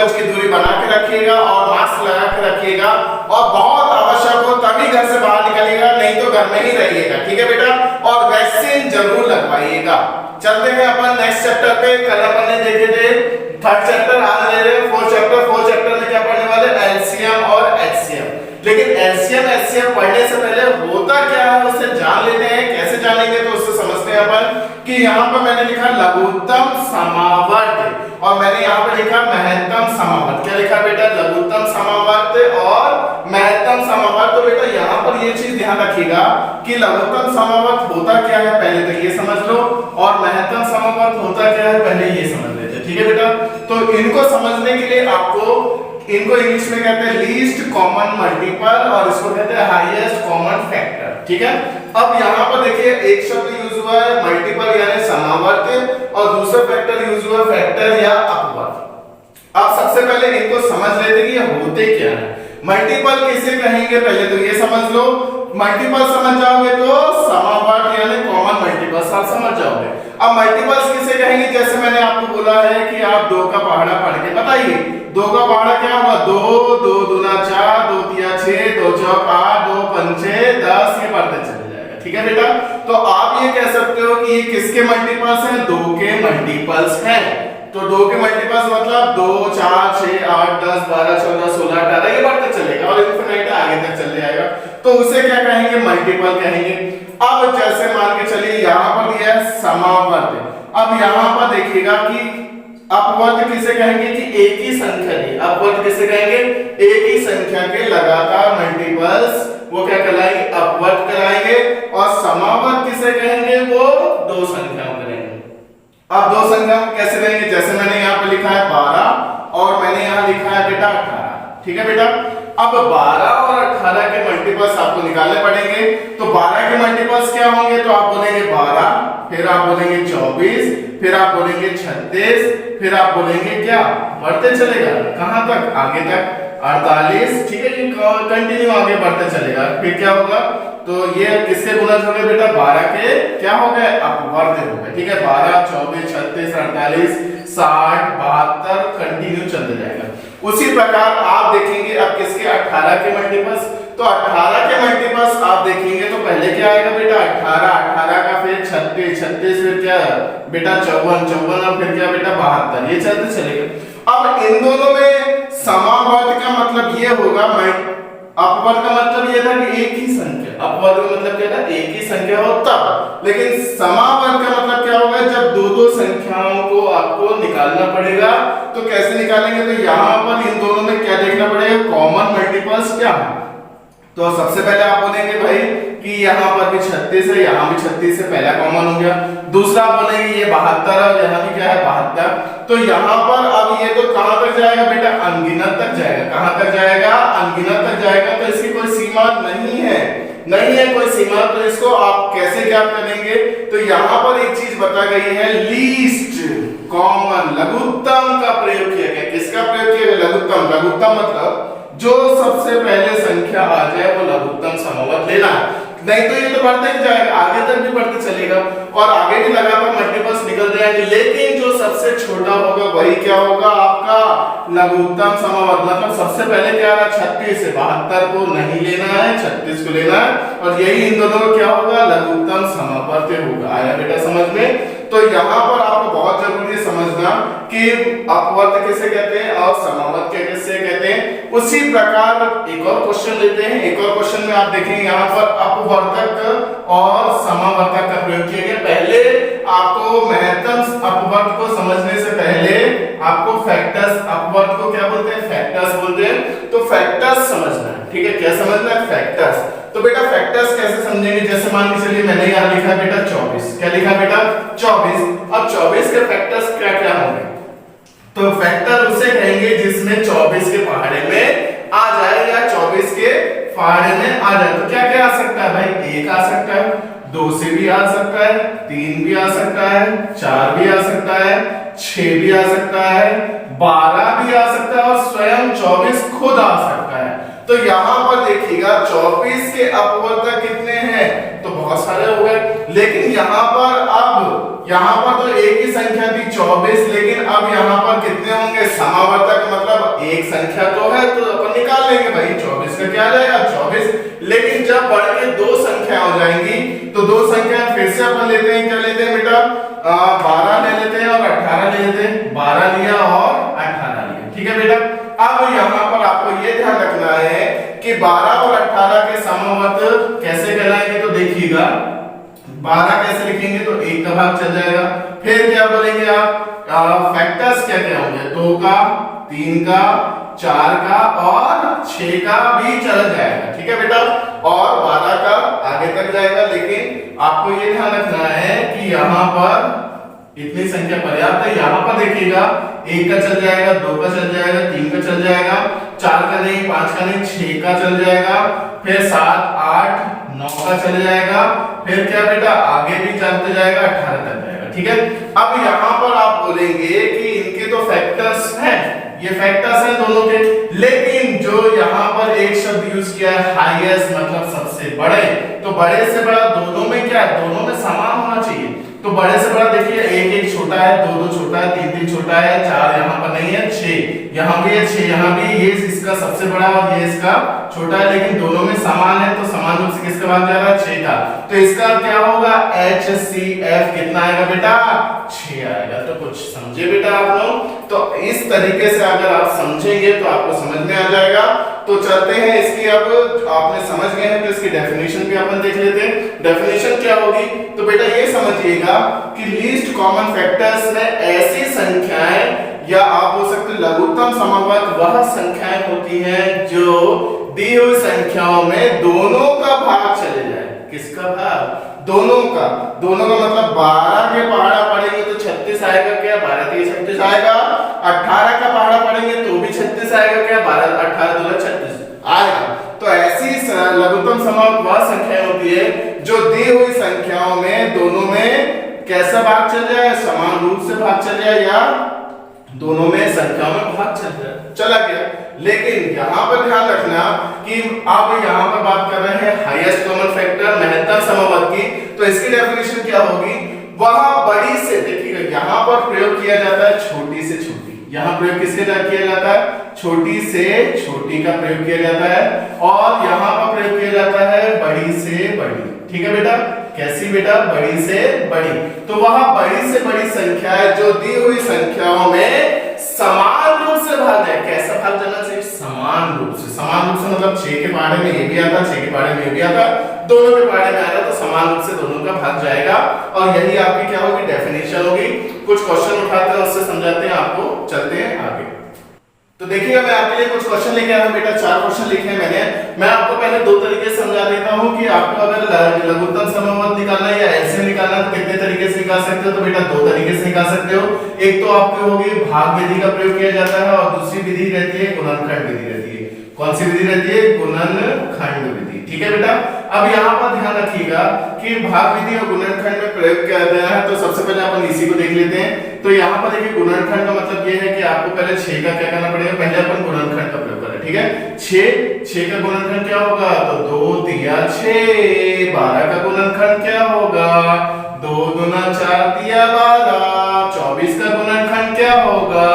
गज की दूरी बना के रखिएगा और मास्क लगा के रखिएगा और बहुत आवश्यक हो तभी घर से बाहर निकलिएगा, नहीं तो घर में ही रहिएगा, ठीक है बेटा। और वैक्सीन जरूर लगवाइएगा। चलते हैं अपन नेक्स्ट चैप्टर पे। कल अपन ने देखे थे थर्ड चैप्टर, आज ले रहे हैं फोर्थ चैप्टर। फोर्थ चैप्टर में क्या पढ़ने वाले? एलसीएम और एचसीएम। लेकिन एलसीएम एचसीएम पढ़ने से पहले होता क्या है उससे जान लेते हैं। कैसे जानेंगे तो उससे समझते हैं अपन कि यहाँ पर मैंने लिखा लघुत्तम समावर्त और मैंने यहाँ पर लिखा महत्तम समावर्त। क्या लिखा बेटा? लघुत्तम समावर्त और महत्तम समावर्त। तो बेटा यहाँ पर ये चीज ध्यान रखिएगा कि लघुत्तम समावर्त होता क्या है पहले तो ये समझ लो, और महत्तम समावर्त होता क्या है पहले ये समझ लेते, ठीक है बेटा। तो इनको समझने के लिए आपको, इनको इंग्लिश में कहते हैं लीस्ट कॉमन मल्टीपल और इसको कहते हैं हाईएस्ट कॉमन फैक्टर, ठीक है। अब यहाँ पर देखिए एक शब्द यूज हुआ है मल्टीपल यानी समावर्त और दूसरा फैक्टर यूज हुआ है फैक्टर या अपवर्त। अब सबसे पहले इनको समझ लेते कि ये होते क्या है। मल्टीपल किसे कहेंगे पहले तो ये समझ लो। मल्टीपल समझ जाओगे तो समावर्त यानी कॉमन मल्टीपल सब समझ जाओगे। अब मल्टीपल्स किसे कहेंगे? जैसे मैंने आपको बोला है कि आप दो का पहाड़ा पढ़ के बताइए। दो का पहाड़ा क्या हुआ? दो, दो दूना चार, दो तिया छह, दो चौक आठ, दो पंचे 10, ये बढ़ते चले जाएगा, ठीक है बेटा। तो आप ये कह सकते हो कि ये किसके मल्टीपल्स हैं? दो के मल्टीपल्स हैं। तो दो के मल्टीपल्स मतलब 2 4 6 8 10 12 14 16 18 ये बढ़ते चलेगा और इनफिनिट आगे तक चले जाएगा। तो उसे क्या कहेंगे? मल्टीपल कहेंगे। अब जैसे मान के चलिए यहाँ पर दिया है समावर्त। अब यहाँ पर देखिएगा कि अपवर्त किसे कहेंगे? कि एक ही संख्या की। अपवर्त किसे कहेंगे? एक ही संख्या के लगातार मल्टीपल्स वो क्या कहलाएंगे? अपवर्त कहलाएंगे। और समावर्त किसे कहेंगे? वो दो संख्याओं करेंगे। अब दो संख्याओं कैसे करेंगे? जैसे मैंने यहाँ पे लिखा है 12 और मैंने यहाँ लिखा है बेटा 18, ठीक है बेटा। अब 12 और 18 के मल्टीपल्स आपको निकालने पड़ेंगे। तो 12 के मल्टीपल्स क्या होंगे? तो आप बोलेंगे 12, फिर आप बोलेंगे 24, फिर आप बोलेंगे 36, फिर आप बोलेंगे क्या? बढ़ते चलेगा कहां तक? आगे तक 48, ठीक है। ये कंटिन्यू आगे बढ़ते चलेगा। फिर क्या होगा? तो ये किसके गुणज हो गए बेटा? 12 के क्या हो गए? अपवर्त हो गए, ठीक है। 12 24 36 48 60 72 कंटिन्यू चलते जाएगा। उसी प्रकार आप देखेंगे अब किसके? 18 के मल्टीपल्स। तो 18 के मल्टीपल्स आप देखेंगे तो पहले क्या आएगा बेटा? 18 18 का फिर 36 36 फिर क्या बेटा? 54 54 और फिर क्या बेटा? 72, ये चलते चलेगा। अब इन दोनों में समावर्त का मतलब ये होगा, अपवर्त का मतलब ये था कि एक ही संख्या। अपवर्त का मतलब क्या था? एक ही संख्या हो तब। लेकिन समावर्त का मतलब क्या होगा? जब दो दो संख्याओं को आपको निकालना पड़ेगा। तो कैसे निकालेंगे? तो यहाँ पर इन दोनों में क्या देखना पड़ेगा? कॉमन मल्टीपल्स क्या है। तो सबसे पहले आप बोलेंगे भाई कि यहाँ पर भी 36 है, यहाँ भी 36 है, पहला कॉमन हो गया। दूसरा बोलेंगे ये 72 है और यहाँ भी क्या है? 72। तो यहाँ पर अब ये तो कहां तक जाएगा बेटा? अनगिनत तक जाएगा। कहां तक जाएगा? अनगिनत तक जाएगा। तो इसकी कोई सीमा नहीं है, नहीं है कोई सीमा। तो इसको आप कैसे ज्ञात करेंगे? तो यहाँ पर एक चीज बता गई है, लीस्ट कॉमन, लघुत्तम का प्रयोग किया गया। किसका प्रयोग किया गया? लघुत्तम। लघुत्तम मतलब जो सबसे पहले संख्या आ जाए वो लघुत्तम समावर्त लेना है। नहीं तो ये तो बढ़ते ही जाएगा, आगे तक भी बढ़ते चलेगा और आगे भी लगातार मल्टीपल्स निकल जाएंगे। लेकिन जो सबसे छोटा होगा वही क्या होगा? आपका लघुत्तम समावर्त। मतलब सबसे पहले क्या रहा? 36 से 72 को नहीं लेना है, 36 को लेना है। और यही इन दोनों का क्या होगा? लघुत्तम समावर्त होगा। आया बेटा समझ में? तो यहाँ पर आपको बहुत जरूरी है समझना कि अपवर्त किसे कहते हैं और समावर्त किसे कहते हैं। उसी प्रकार एक और क्वेश्चन लेते हैं। एक और क्वेश्चन में आप देखेंगे यहाँ पर अपवर्तक और समावर्तक का प्रयोग किया गया। पहले आपको महत्तम अपवर्त को समझने से पहले आपको फैक्टर्स, अपवर्त को क्या बोलते हैं? फैक्टर्स बोलते हैं। तो फैक्टर्स समझना है, ठीक है। क्या समझना है? फैक्टर्स। तो बेटा फैक्टर्स कैसे समझेंगे? जैसे मान के चलिए मैंने यहाँ लिखा बेटा 24। क्या लिखा बेटा? 24। अब 24 के फैक्टर्स क्या क्या होंगे? तो फैक्टर उसे कहेंगे जिसमें 24 के पहाड़े में आ जाए या 24 के पहाड़े में आ जाए। तो क्या क्या आ सकता है भाई? 1 आ सकता है, 2 से भी आ सकता है, 3 भी आ सकता है, 4 भी आ सकता है, 6 भी आ सकता है, 12 भी आ सकता है और स्वयं 24 खुद आ सकता है। तो यहाँ पर देखिएगा 24 के अपवर्तक कितने हैं? तो बहुत सारे हो गए। लेकिन यहाँ पर तो एक ही संख्या थी 24, लेकिन अब यहाँ पर कितने होंगे समावर्तक, मतलब एक संख्या तो है तो अपन निकाल लेंगे भाई 24 का क्या आ जाएगा 24, लेकिन जब बढ़ के दो संख्या हो जाएंगी तो दो संख्या फिर से अपन लेते हैं, क्या लेते हैं बेटा 12 ले लेते हैं और 18 ले लेते हैं, 12 लिया और 18 लिया, ठीक है बेटा। अब यहाँ पर आपको ये ध्यान रखना है कि 12 और 18 के समवर्त कैसे कहलाएंगे, तो देखिएगा 12 कैसे लिखेंगे तो 1 का भाग चल जाएगा, फिर क्या बोलेंगे आप फैक्टर्स क्या क्या होंगे, 2 का 3 का 4 का और 6 का भी चल जाएगा, ठीक है बेटा, और 12 का आगे तक जाएगा। लेकिन आपको ये ध्यान रखना है कि यहाँ पर इतनी संख्या पर्याप्त है। यहाँ पर देखिएगा 1 का चल जाएगा, 2 का चल जाएगा, 3 का चल जाएगा, 4 का नहीं, 5 का नहीं, 6 का चल जाएगा, फिर 7 8 9 का चल जाएगा, फिर क्या बेटा आगे भी चलते जाएगा 18 तक जाएगा, ठीक है। अब यहाँ पर आप बोलेंगे कि इनके तो फैक्टर्स हैं, ये फैक्टर्स हैं दोनों के, लेकिन जो यहाँ पर एक शब्द यूज किया है हाईएस्ट, मतलब सबसे बड़े, तो बड़े से बड़ा दोनों में क्या है, दोनों में समान होना चाहिए। तो बड़े से बड़ा देखिए 1 1 छोटा है, 2 2 छोटा है, 3 3 छोटा है, 4 यहाँ पर नहीं है, 6 यहाँ भी है, 6 यहाँ भी, ये इसका सबसे बड़ा और ये इसका छोटा है, लेकिन दोनों में समान है, तो समान रूप से किसका भाग जा रहा है 6 का, तो इसका क्या होगा HCF कितना आएगा बेटा 6 आएगा। तो कुछ समझे बेटा आप लोग, तो इस तरीके से अगर आप समझेंगे तो आपको समझ में आ जाएगा। तो चलते हैं इसकी, अब आपने समझ गए हैं तो इसकी डेफिनेशन भी अपन देख लेते हैं। डेफिनेशन क्या होगी, तो बेटा ये समझिएगा कि लीस्ट कॉमन फैक्टर्स में ऐसी संख्याएं या आप हो सकते लघुत्तम समवर्त वह संख्याएं होती हैं जो दी हुई संख्याओं में दोनों का भाग चले जाए। किसका भाग, दोनों का मतलब 12 के पहाड़ा पढ़ेंगे तो 36 आएगा क्या, 12 के 36 आएगा, 18 का पहाड़ा पढ़ेंगे तो भी 36 आएगा क्या, 12 18 2 36 आएगा। तो ऐसी लघुत्तम समवर्त वह संख्या होती है जो दी हुई संख्याओं में दोनों में कैसा भाग चल जाए, समान रूप से भाग चल जाए या दोनों में संख्याओं में भाग चला गया। लेकिन यहाँ पर ध्यान रखना कि अब यहाँ पर बात कर रहे हैं हाईएस्ट कॉमन फैक्टर महत्तम समवर्त की, तो इसकी डेफिनेशन क्या होगी, वह बड़ी से, देखिएगा यहाँ पर प्रयोग किया जाता है छोटी से छोटी, यहाँ प्रयोग किसके साथ किया जाता है, छोटी से छोटी का प्रयोग किया जाता है, और यहाँ पर प्रयोग किया जाता है बड़ी से बड़ी, ठीक है बेटा, कैसी बेटा, बड़ी से बड़ी। तो वह बड़ी से बड़ी संख्या है जो दी हुई संख्याओं में समान रूप से भाग जाए। कैसा भाग जाना चाहिए, समान रूप से, समान रूप से मतलब 6 के पहाड़े में ये भी आता, 6 के पहाड़े में ये भी आता, दोनों के पहाड़े में आएगा तो समान रूप से दोनों का भाग जाएगा, और यही आपकी क्या होगी, डेफिनेशन होगी। कुछ क्वेश्चन उठाते हैं उससे समझाते हैं आपको, चलते हैं आगे। तो देखिएगा मैं आपके लिए कुछ क्वेश्चन लेके आया हूं बेटा, 4 क्वेश्चन लिखे हैं मैंने। मैं आपको पहले 2 तरीके से समझा देता हूं कि आपको अगर लघुत्तम समवर्त निकालना है या एलसीएम निकालना है तो कितने तरीके से निकाल सकते हो, तो बेटा 2 तरीके से निकाल सकते हो। एक तो आपकी होगी भाग विधि का प्रयोग किया जाता है, और दूसरी विधि रहती है गुणनखंड विधि रहती है। कौन सी विधि रहती है, गुणनखंड विधि, ठीक है बेटा। अब यहाँ पर ध्यान रखिएगा कि भाग विधि और गुणनखंड में प्रयोग किया गया है, तो सबसे पहले अपन इसी को देख लेते हैं। तो यहाँ पर देखिए गुणनखंड का मतलब ये है कि आपको पहले 6 का क्या करना पड़ेगा, पहले अपन गुणनखंड का प्रयोग करें, ठीक है। 6 का गुणनखंड क्या होगा, तो 2 तिया 6। 12 का गुणनखंड क्या होगा, 2 दूना 4 तिया 12। 24 का गुणनखंड क्या होगा,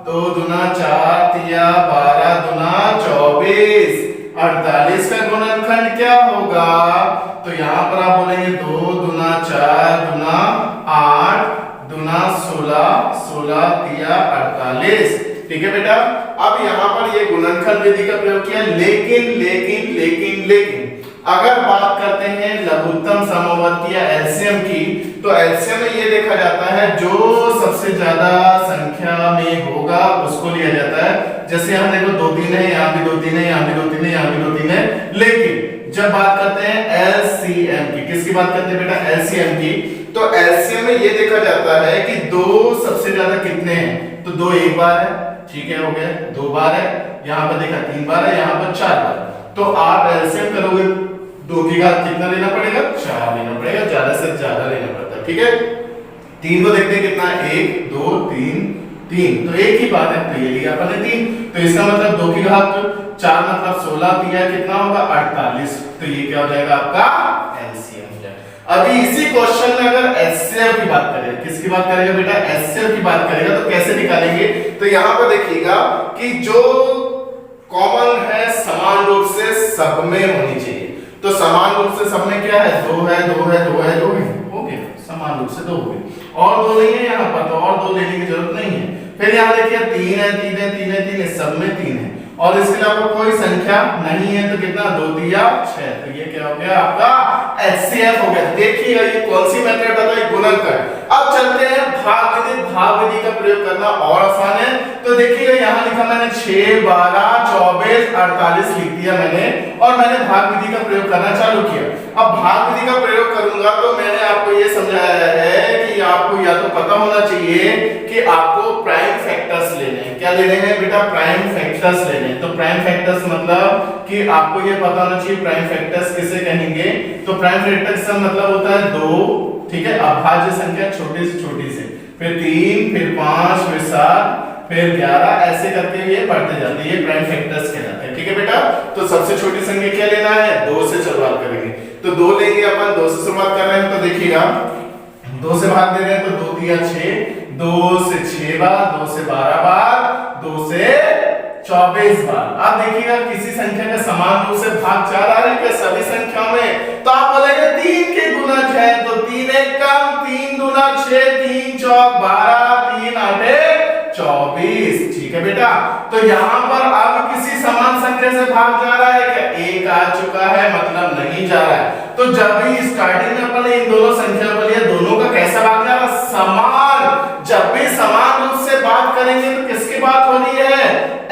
2 दूना 4 तिया 12 दूना 24। 48 का गुणनखंड क्या होगा, तो यहाँ पर आप बोलेंगे 2 दूना 4 दूना 8 दूना 16, 16 तिया 48, ठीक है बेटा। अब यहाँ पर ये गुणनखंड विधि का प्रयोग किया, लेकिन अगर बात करते हैं लघुत्तम समवर्त या एलसीएम की, तो एलसीएम में ये देखा जाता है जो सबसे ज्यादा संख्या में होगा उसको लिया जाता है। जैसे यहाँ देखो 2 3 है, यहाँ भी 2 3 है, यहाँ भी 2 3 है, यहाँ भी 2 3 है। लेकिन जब बात करते हैं एलसीएम की, किसकी बात करते हैं बेटा, एलसीएम की, तो एलसीएम में ये देखा जाता है कि 2 सबसे ज्यादा कितने हैं, तो 2 एक बार है, ठीक है, हो गया, 2 बार है, यहाँ पर देखा 3 बार है, यहाँ पर 4 बार। तो आप एलसीएम करोगे 2 की घात कितना लेना पड़ेगा, 4 लेना पड़ेगा, ज्यादा से ज्यादा लेना पड़ता है, ठीक है। 3 को देखते हैं कितना, 1 2 3 3, तो एक ही बात है, तो ये लिया अपन ने 3, तो इसका मतलब 2 की घात 4 मतलब 16 दिया, कितना होगा 48, तो ये क्या हो जाएगा आपका एलसीएम हो जाएगा। अभी इसी क्वेश्चन में अगर HCF की बात करें, किसकी बात करेगा बेटा, HCF की बात करेगा, तो कैसे निकालेंगे, तो यहाँ पर देखिएगा कि जो कॉमन है समान रूप से सब में होनी चाहिए। तो समान रूप से सब में क्या है, 2 है, 2 है, 2 है, 2 है, हो गया, समान रूप से 2 हो गए, और 2 नहीं है यहाँ पर, तो और 2 लेने की जरूरत नहीं है। फिर यहाँ देखिए 3 है, 3 है, 3 है, 3 है, सब में 3 है, और इसके अलावा कोई संख्या नहीं है, तो कितना, 2 दिया 6, तो ये क्या हो गया आपका HCF हो गया। देखिएगा ये कौन सी मेथड आता है, गुणनखंड। अब चलते हैं भाग विधि। भाग विधि का प्रयोग करना और आसान है। तो देखिएगा यहाँ लिखा मैंने 6, 12, 24, 48 लिख दिया मैंने, और मैंने भाग विधि का प्रयोग करना चालू किया। अब भाग विधि का प्रयोग करूंगा तो मैंने आपको ये समझाया है कि आपको या तो पता होना चाहिए कि आपको प्राइम फैक्टर्स लेने हैं। क्या लेने हैं बेटा, प्राइम फैक्टर्स लेने हैं। तो प्राइम फैक्टर्स मतलब कि आपको ये पता होना चाहिए प्राइम फैक्टर्स किसे कहेंगे। तो प्राइम फैक्टर्स का मतलब होता है 2, ठीक है, अभाज्य संख्या छोटी से छोटी से, फिर 3, फिर 5, फिर 7, फिर 11, ऐसे करके ये बढ़ते जाते हैं, ये प्राइम फैक्टर्स कहलाते हैं। ठीक है बेटा, तो सबसे छोटी संख्या क्या लेना है, 2 से शुरुआत करेंगे। तो 2 लेंगे अपन, 2 से शुरुआत कर रहे हैं, तो देखिएगा 2 से भाग दे रहे हैं, तो 2 दिया 6, 2 से 6 बार, 2 से 12 बार, 2 से 24 बार। अब देखिएगा किसी संख्या का समान रूप से भाग जा रहा है क्या सभी संख्याओं में, तो आप बोलेंगे 3 के गुणज है, तो 3 एक कम, 3 दूना 6, 3 चौक 12, 3 आठे 24। ठीक है बेटा, तो यहाँ पर अब किसी समान संख्या से भाग जा रहा है क्या, 1 आ चुका है, मतलब नहीं जा रहा है। तो जब भी स्टार्टिंग में अपन इन दोनों संख्या को लिया, दोनों का कैसा भाग जा रहा है, समान। जब भी समान रूप से बात करेंगे तो किसकी बात हो रही है,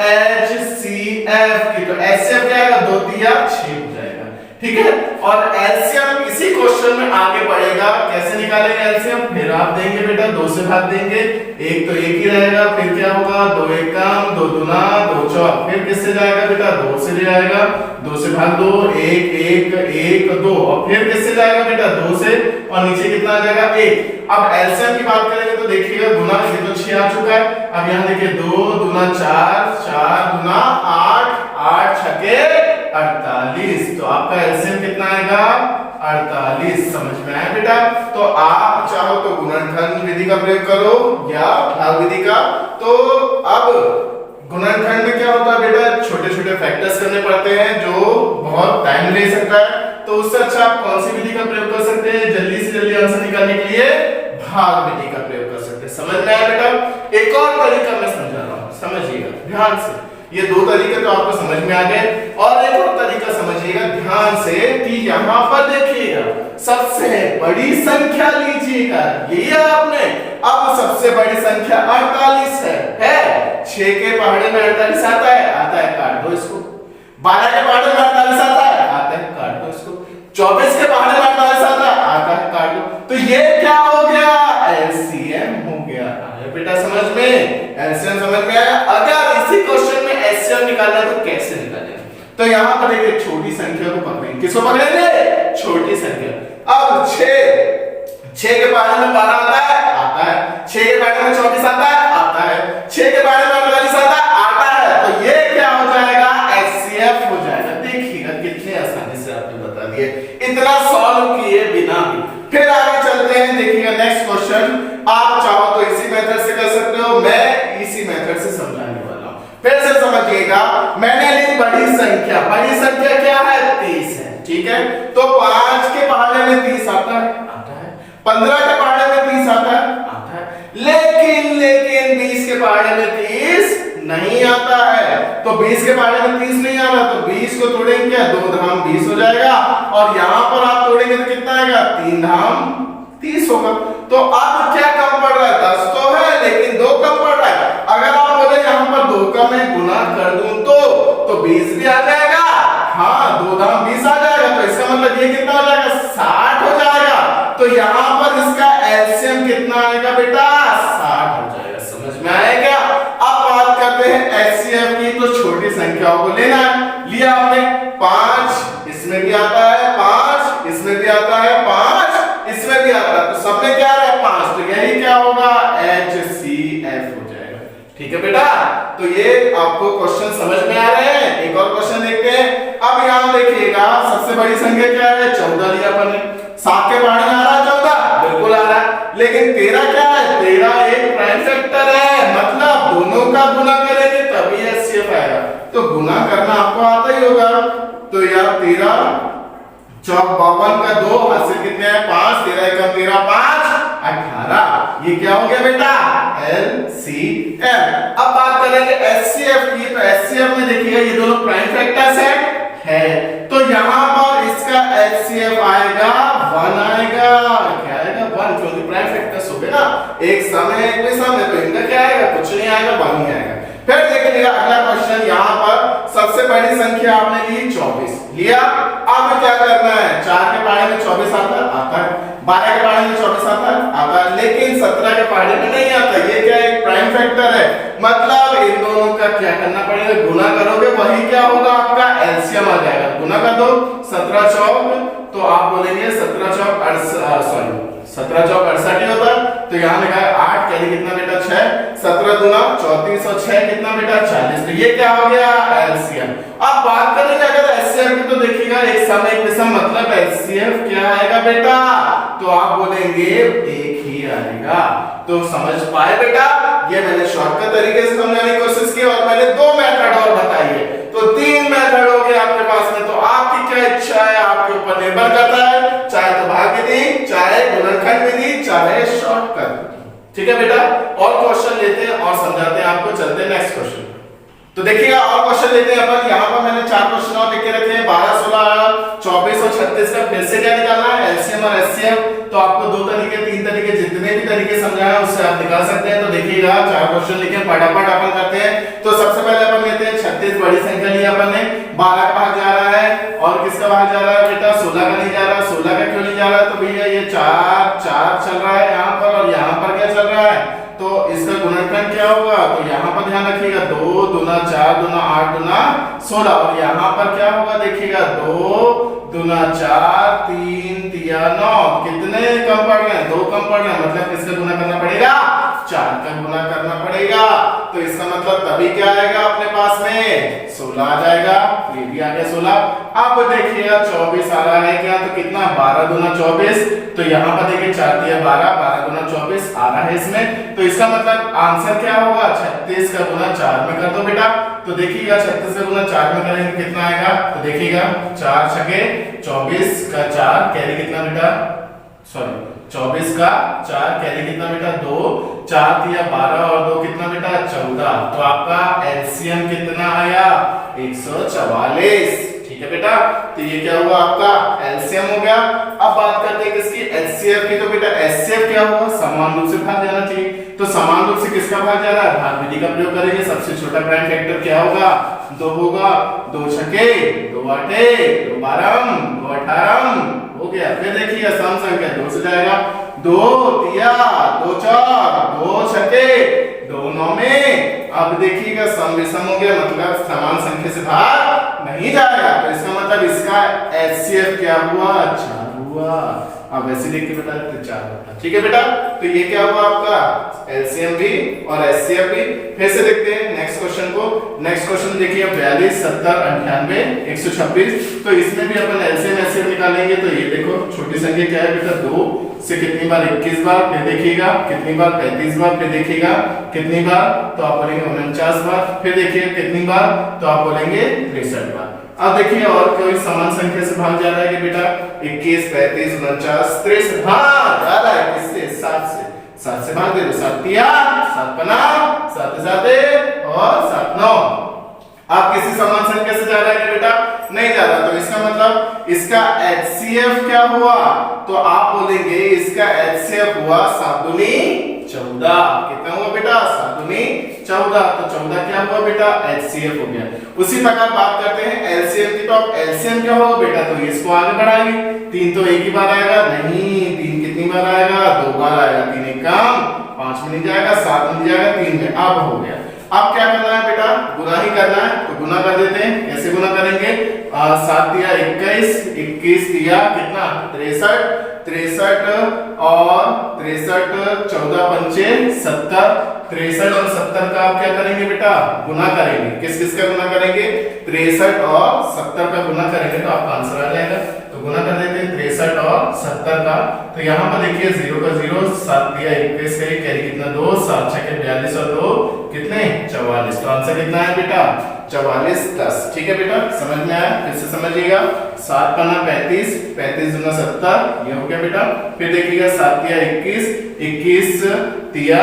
HCF की। तो HCF क्या आएगा, 2 दिया 6 हो जाएगा। ठीक है, और LCM इसी क्वेश्चन में आगे बढ़ेगा, कैसे निकालेंगे LCM, फिर आप देंगे बेटा 2 से भाग देंगे, 1 तो 1 ही रहेगा, फिर क्या होगा, 2 एक कम, 2 दूना 2 चौक, फिर किससे जाएगा बेटा, 2 से ले आएगा, 2 से भाग 2, 1 1 1 2, और फिर किससे जाएगा बेटा, 2 से, और नीचे कितना आ जाएगा, 1। अब LCM की बात करेंगे तो देखिएगा गुना, ये तो 6 आ चुका है। अब यहाँ देखिए 2 दूना 4, 4 दूना 8, 8 छके 48, तो आपका LCM कितना आएगा, 48। समझ में आया बेटा। तो आप चाहो तो गुणनखंड विधि का प्रयोग करो या भाग विधि का। तो अब गुणनखंड में क्या होता है बेटा, छोटे छोटे फैक्टर्स करने पड़ते हैं जो बहुत टाइम ले सकता है। तो उससे अच्छा आप कौन सी विधि का प्रयोग कर सकते हैं, जल्दी से जल्दी आंसर निकालने के लिए भाग विधि का प्रयोग कर सकते हैं। समझ में आया बेटा। एक और तरीका मैं समझा रहा हूं, समझिएगा ध्यान से। ये 2 तरीके तो आपको समझ में आ गए, और एक और तरीका समझिएगा ध्यान से कि यहाँ पर देखिएगा सबसे बड़ी संख्या लीजिएगा, लिया आपने। अब सबसे बड़ी संख्या 48 है। 6 के पहाड़े में 48 आता है, काट दो इसको। 12 के पहाड़े में 48 आता है, काट दो इसको। 24 के पहाड़े में 48 आता है, काट दो। तो ये क्या हो गया, LCM हो गया। बेटा समझ में, LCM समझ में आया। अगर इसी क्वेश्चन में HCM निकालना है तो कैसे निकालेंगे, तो यहाँ पर एक छोटी संख्या को पकड़ेंगे। किसको पकड़ेंगे, छोटी संख्या। अब 6 के पहाड़े में 12 आता है, 6 के पहाड़े में 24 आता है, 6 के पहाड़े में 48 आता है। तो ये क्या हो जाएगा, HCF हो जाएगा। देखिएगा कितने आसानी से आपने बता दिया, इतना सॉल्व किए बिना भी। फिर आगे चलते हैं, देखिएगा नेक्स्ट क्वेश्चन। आप चाहो तो इसी मेथड से कर सकते हो, मैं इसी मेथड से समझाने वाला हूं। फिर से समझिएगा, मैंने ली बड़ी संख्या क्या है, 30 है। ठीक है, तो 5 के पहाड़े में 30 आता है, 15 के पहाड़े में 30 आता है, लेकिन 20 के पहाड़े में 30 नहीं आता है। तो 20 के पहाड़े में 30 नहीं आ रहा, तो 20 को तोड़ेंगे क्या, 2 धाम 20 हो जाएगा, और यहाँ पर आप तोड़ेंगे तो कितना आएगा, 3 धाम 30 होगा। तो अब क्या कम पड़ रहा है, 10 तो है लेकिन 2 कम पड़ रहा है। अगर आप बोले यहाँ पर 2 का मैं गुना कर दूं तो 20 भी आ जाएगा, हाँ 2 धाम 20 आ जाएगा। तो इसका मतलब ये कितना हो जाएगा, 60 हो जाएगा। तो यहाँ पर इसका LCM कितना आएगा बेटा, 60 हो जाएगा। समझ में आएगा। अब बात करते हैं HCF की। तो छोटी संख्याओं को लेना है, लिया आपने 5 इसमें भी आता है, 5 इसमें भी आता है, 5 इसमें भी आता है, तो सब में क्या आ रहा है, 5। तो यही क्या होगा, HCF हो जाएगा। ठीक है बेटा, तो ये आपको क्वेश्चन समझ में आ रहे हैं। एक और क्वेश्चन देखते हैं। अब यहाँ देखिएगा सबसे बड़ी संख्या क्या है, 14 लिया अपन ने। 7 के पहाड़ी में आ रहा है 14, बिल्कुल आ रहा है, लेकिन तेरा क्या है, तेरा एक प्राइम फैक्टर है, मतलब दोनों का गुना करेंगे तभी एचसीएफ आएगा। तो गुना करना आपको आता ही होगा। तो यार 13 चौक 52 का 2 हासिल कितने हैं 5, 13 एकम 13 5 18। ये क्या हो गया बेटा, एलसीएम। अब बात करेंगे एचसीएफ की। तो एचसीएफ में देखिएगा ये दोनों प्राइम फैक्टर्स है, तो यहां पर इसका एचसीएफ आएगा 1 आएगा। क्या आएगा 1, क्योंकि प्राइम फैक्टर्स हो गए ना, एक सम है एक विषम है, तो इनका क्या आएगा, कुछ नहीं आएगा, 1 ही आएगा। फिर देखिएगा अगला क्वेश्चन, यहाँ पर सबसे बड़ी संख्या आपने ली 24 लिया। अब क्या करना है, 4 के पहाड़े में 24 आता है, 12 के पहाड़े में 24 आता है, लेकिन 17 के पहाड़े में नहीं आता। ये क्या एक प्राइम फैक्टर है, मतलब इन दोनों का क्या करना पड़ेगा, गुना करोगे वही क्या होगा, आपका एलसीएम आ जाएगा। गुना कर दो 17 चौक, तो आप बोलेंगे 17 चौक 68 ही होता है। तो यहाँ लिखा है 8, कैरी कितना बेटा 6, 17 दूना 34 और 6 कितना बेटा 40। तो ये क्या हो गया, एलसीएम। अब बात करेंगे अगर एचसीएफ की, तो देखिएगा एक सम एक विषम, मतलब एचसीएफ क्या आएगा बेटा, तो आप बोलेंगे एक ही आएगा। तो समझ पाए बेटा, ये मैंने शॉर्टकट तरीके से समझाने की कोशिश की, और मैंने 2 मेथड और बताई है, तो 3 मेथड हो गए आपके पास में। तो आपकी क्या इच्छा है, आपके ऊपर निर्भर करता है, चाहे तो भाग विधि, चाहे गुणनखंड विधि, चाहे शॉर्टकट। ठीक है बेटा, और क्वेश्चन लेते हैं और समझाते हैं आपको। चलते हैं नेक्स्ट क्वेश्चन। तो देखिएगा और क्वेश्चन लेते हैं अपन। यहाँ पर मैंने 4 क्वेश्चन और लिख के रखे हैं, 12, 16, 24 और 36 का फिर से क्या निकालना है, एलसीएम और एचसीएफ। तो आपको 2 तरीके 3 तरीके जितने भी तरीके समझाया उससे आप निकाल सकते हैं। तो देखिएगा 4 क्वेश्चन लिखे, फटाफट अपन करते हैं। तो सबसे पहले अपन लेते हैं 36, बड़ी संख्या ली अपन ने, 12 का भाग जा रहा है, और किसका भाग जा रहा है बेटा, 16 का नहीं जा रहा। 16 का क्यों नहीं जा रहा है, तो भैया ये 4 चल रहा है यहाँ पर, और यहाँ पर क्या चल रहा है, तो इसका गुणनखंड क्या होगा, तो यहाँ पर ध्यान रखिएगा 2 दूना 4 दूना 8 दूना 16, और यहाँ पर क्या होगा देखिएगा 2 दूना 4 3 तिया 9, कितने कम पड़ रहे हैं, 2 कम पड़ रहे हैं, मतलब किसका गुना करना पड़ेगा, 4 का गुना करना पड़ेगा। तो इसका मतलब तभी क्या आएगा अपने पास में 16 आ जाएगा। ये भी आ गया 16। अब देखिएगा 24 आ रहा है क्या, तो कितना 12 दूना 24, तो यहाँ पर देखिए 4 तिया 12, 12 दूना 24 आ रहा है इसमें। तो इसका मतलब आंसर क्या होगा, 36 का गुना 4 में कर दो बेटा। तो देखिएगा 36 का गुना 4 में करेंगे कितना आएगा, तो देखिएगा 4 छके 24 का 4 कैरी कितना बेटा, सॉरी 24 का 4 कैरी कितना बेटा 2, 4 तिया 12 और 2 कितना बेटा 14। तो आपका एलसीएम कितना आया 144। ठीक है बेटा, तो ये क्या हुआ आपका एलसीएम हो गया। अब बात करते हैं किसकी, एचसीएफ की। तो बेटा एचसीएफ क्या हुआ, समान रूप से भाग जाना चाहिए। तो समान रूप से किसका भाग जा रहा है, भाग विधि का प्रयोग करेंगे। सबसे छोटा प्राइम फैक्टर क्या होगा, 2 होगा, 2 छके 2 आठे 2 बारह 2 18 हो गया। फिर देखिए सम संख्या 2 से जाएगा, 2 तिया 2 चार 2 छके 2 9 में। अब देखिएगा सम विषम हो गया, मतलब समान संख्या से भाग नहीं जाएगा। तो इसका मतलब इसका एचसीएफ क्या हुआ, 4 हुआ। अब ऐसे देख के बता देते 4 होता। ठीक है बेटा, तो ये क्या हुआ आपका एलसीएम भी और एचसीएफ भी। फिर से देखते हैं नेक्स्ट क्वेश्चन को। नेक्स्ट क्वेश्चन देखिए 42 70 98 126। तो इसमें भी अपन एलसीएम एचसीएफ निकालेंगे। तो ये देखो छोटी संख्या क्या है बेटा, 2 से कितनी बार 21 बार, फिर देखिएगा कितनी बार 35 बार, फिर देखिएगा कितनी बार, तो आप बोलेंगे 49 बार, फिर देखिए कितनी बार, तो आप बोलेंगे 63 बार। अब देखिए और कोई समान संख्या से भाग जा रहा है कि बेटा 21 35 49 63, हाँ जा रहा है किससे, 7 से भाग दे दो, 7 तिया 7 पना 7 7 और 7 9। आप किसी समान संख्या से जा रहा है बेटा, नहीं जा रहा। तो इसका मतलब इसका एचसीएफ क्या हुआ, तो आप बोलेंगे इसका एचसीएफ हुआ 7 दूनी 14। कितना हुआ बेटा, 7 दूनी 14। तो 14 क्या हुआ बेटा, एचसीएफ हो गया। उसी प्रकार बात करते हैं एलसीएम की। तो अब एलसीएम क्या होगा बेटा, तो इसको आगे बढ़ाएंगे। 3 तो एक ही बार आएगा, नहीं 3 कितनी बार आएगा, 2 बार आएगा। 3 एक कम 5 में नहीं जाएगा, 7 में नहीं जाएगा, 3 में। अब हो गया। अब क्या करना है बेटा, गुना ही करना है। तो गुना कर देते हैं, कैसे गुना करेंगे, 7 दिया 21 21 दिया कितना 63 63 और 63 14 पंचे 70। 63 और 70 का आप क्या करेंगे बेटा, गुना करेंगे। किस किस का गुना करेंगे, 63 और 70 का गुना करेंगे, तो आपका आंसर आ जाएगा। तो गुना कर देते हैं 63 और 70 का। तो यहाँ पर देखिए 0 का 0, 7 दिया 21 का, कैरी कितना 2, 7 6 के 42 और 2 कितने 44। तो आंसर कितना है बेटा 44 10। ठीक है बेटा, समझ में आया? फिर से समझिएगा, 7 पन्ना 35, 35 दूना 70, ये हो गया बेटा। फिर देखिएगा 7 तिया 21, 21 तिया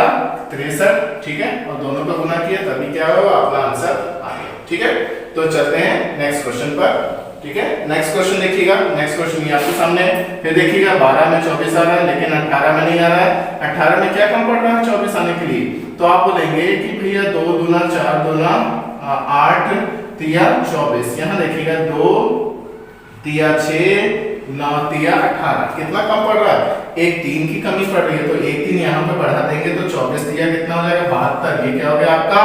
63, ठीक है, और दोनों का गुना किया तभी क्या होगा आपका आंसर आ गया। ठीक है, तो चलते हैं नेक्स्ट क्वेश्चन पर। ठीक है, नेक्स्ट क्वेश्चन देखिएगा, नेक्स्ट क्वेश्चन ये आपके सामने है। फिर देखिएगा 12 में 24 आ रहा है, लेकिन 18 में नहीं आ रहा है। 18 में क्या कम पड़ रहा है 24 आने के लिए? तो आप बोलेंगे कि भैया 2 दूना 4 दूना 8 तिया 24। यहाँ देखिएगा 2 तिया 6 9 तिया 18, कितना कम पड़ रहा है? एक 3 की कमी पड़ रही है, तो एक 3 यहाँ पे बढ़ा देंगे तो 24 तिया कितना हो जाएगा 72। ये क्या हो गया आपका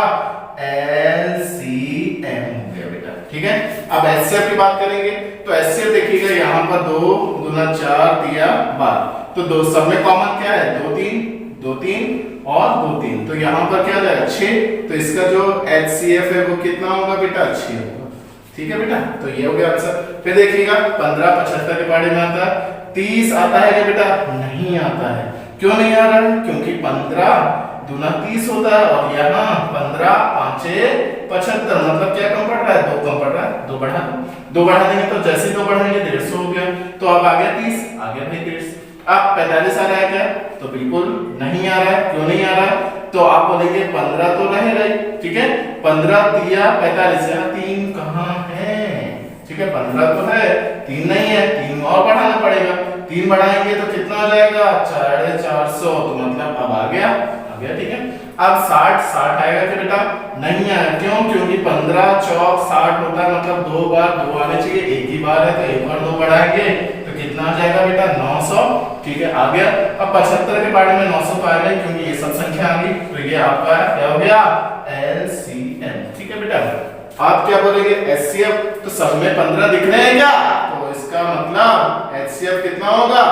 LCM हो गया बेटा। ठीक है, अब HCF की बात करेंगे तो HCF देखिएगा यहाँ पर 2 दूना 4 तिया 12, तो दो सब में कॉमन क्या है 2 3 2 3 और 2 3, तो यहाँ पर क्या हो जाएगा 6। तो इसका जो HCF है वो कितना होगा बेटा 6 होगा। ठीक है बेटा, तो ये हो गया आंसर। फिर देखिएगा 15 75 के बारे में आता है, 30 आता है क्या बेटा? नहीं आता है। क्यों नहीं आ रहा है? क्योंकि 15 दूना 30 होता है, और यहाँ 15 5 75, मतलब क्या कम पड़ रहा है 2 कम पड़ रहा है, 2 बढ़ा दो, 2 बढ़ा देंगे तो जैसे 2 बढ़ाएंगे 150 हो गया। तो अब आ गया 30, आ गया भाई 30। अब 45 आ रहा है क्या? तो बिल्कुल नहीं आ रहा है। क्यों नहीं आ रहा है? तो आप बोलेंगे 15 तो रहेगा ही। ठीक है, 15 तिया 45, यहाँ 3 कहाँ है? ठीक है, 15 तो है, 3 नहीं है, 3 और बढ़ाना पड़ेगा। 3 बढ़ाएंगे तो कितना हो जाएगा 450, तो मतलब अब आ गया। ठीक है, अब 60 आएगा क्या बेटा? नहीं आया। क्यों? क्योंकि 15 चौक 60 होता है, मतलब 2 बार 2 आने चाहिए, एक ही बार है तो एक बार 2 बढ़ाएंगे तो कितना आ जाएगा बेटा 900। ठीक है, आ गया। अब 75 के बारे में 900 तो आ गया, क्योंकि ये सब संख्या आ गई, तो ये आपका क्या हो गया LCM। ठीक है बेटा, आप क्या बोलेंगे HCF? तो सब में 15 दिख रहे हैं क्या? तो इसका मतलब HCF कितना होगा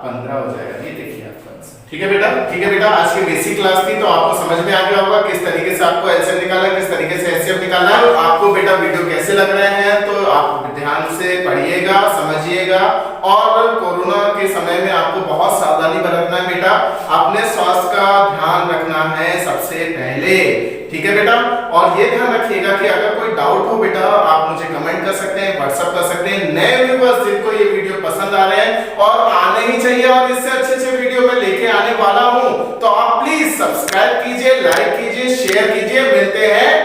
15 हो जाएगा। ये देखिए आपका आंसर। ठीक है बेटा, ठीक है बेटा, आज की बेसिक क्लास थी, तो आपको समझ में आ गया होगा किस तरीके से आपको LCM निकालना है, किस तरीके से HCF निकालना है। आपको बेटा वीडियो कैसे लग रहे हैं तो आप ध्यान से पढ़िएगा, समझिएगा, और कोरोना के समय में आपको बहुत सावधानी बरतना है बेटा। अपने स्वास्थ्य का ध्यान रखना है सबसे पहले। ठीक है बेटा, और ये ध्यान रखिएगा कि अगर कोई डाउट हो बेटा आप मुझे कमेंट कर सकते हैं, व्हाट्सएप कर सकते हैं। नए व्यूअर्स जिनको ये वीडियो पसंद आ रहे हैं और आने ही चाहिए, और इससे अच्छे वीडियो में लेके आने वाला हूं, तो आप प्लीज सब्सक्राइब कीजिए, लाइक कीजिए, शेयर कीजिए। मिलते हैं